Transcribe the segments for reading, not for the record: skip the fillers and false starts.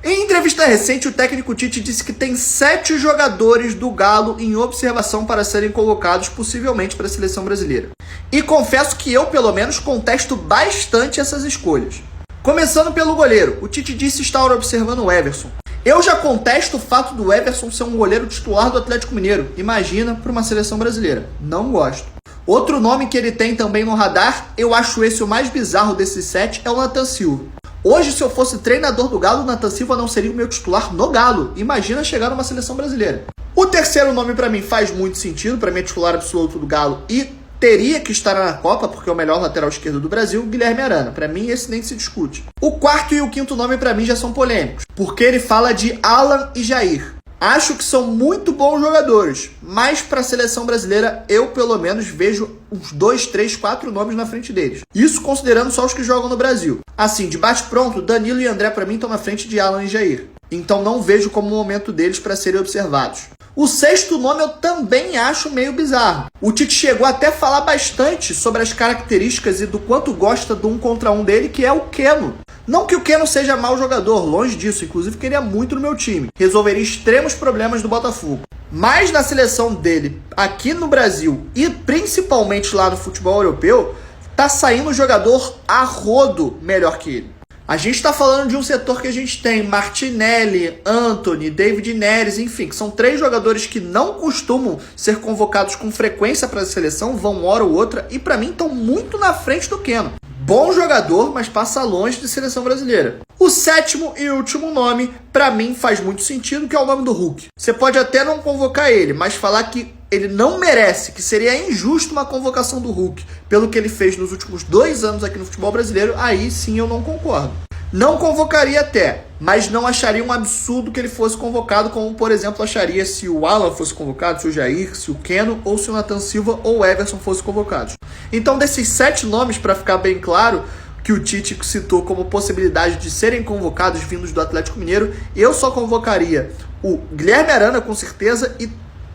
Em entrevista recente, o técnico Tite disse que tem 7 jogadores do Galo em observação para serem convocados possivelmente para a seleção brasileira. E confesso que eu, pelo menos, contesto bastante essas escolhas. Começando pelo goleiro, o Tite disse estar observando o Everson. Eu já contesto o fato do Everson ser um goleiro titular do Atlético Mineiro. Imagina para uma seleção brasileira. Não gosto. Outro nome que ele tem também no radar, eu acho esse o mais bizarro desses 7, é o Nathan Silva. Hoje, se eu fosse treinador do Galo, o Nathan Silva não seria o meu titular no Galo. Imagina chegar numa seleção brasileira. O terceiro nome para mim faz muito sentido, para mim é titular absoluto do Galo e teria que estar na Copa, porque é o melhor lateral esquerdo do Brasil, Guilherme Arana. Para mim, esse nem se discute. O quarto e o quinto nome para mim já são polêmicos, porque ele fala de Alan e Jair. Acho que são muito bons jogadores, mas para a seleção brasileira eu pelo menos vejo uns 2, 3, 4 nomes na frente deles. Isso considerando só os que jogam no Brasil. Assim, de bate-pronto, Danilo e André para mim estão na frente de Alan e Jair. Então não vejo como o momento deles para serem observados. O sexto nome eu também acho meio bizarro. O Tite chegou até a falar bastante sobre as características e do quanto gosta do 1 contra 1 dele, que é o Keno. Não que o Keno seja mau jogador, longe disso, inclusive queria muito no meu time. Resolveria extremos problemas do Botafogo. Mas na seleção dele, aqui no Brasil e principalmente lá no futebol europeu, tá saindo um jogador a rodo melhor que ele. A gente tá falando de um setor que a gente tem Martinelli, Antony, David Neres, enfim, que são 3 jogadores que não costumam ser convocados com frequência para a seleção, vão uma hora ou outra, e para mim estão muito na frente do Keno. Bom jogador, mas passa longe de seleção brasileira. O sétimo e último nome, pra mim, faz muito sentido, que é o nome do Hulk. Você pode até não convocar ele, mas falar que ele não merece, que seria injusto uma convocação do Hulk, pelo que ele fez nos últimos 2 anos aqui no futebol brasileiro, aí sim eu não concordo. Não convocaria até, mas não acharia um absurdo que ele fosse convocado, como, por exemplo, acharia se o Alan fosse convocado, se o Jair, se o Keno, ou se o Nathan Silva ou o Everson fossem convocados. Então, desses 7 nomes, para ficar bem claro, que o Tite citou como possibilidade de serem convocados vindos do Atlético Mineiro, eu só convocaria o Guilherme Arana, com certeza, e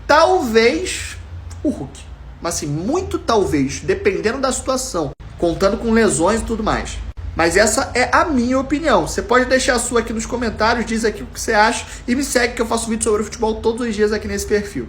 talvez o Hulk. Mas assim, muito talvez, dependendo da situação, contando com lesões e tudo mais. Mas essa é a minha opinião. Você pode deixar a sua aqui nos comentários, diz aqui o que você acha e me segue que eu faço vídeo sobre futebol todos os dias aqui nesse perfil.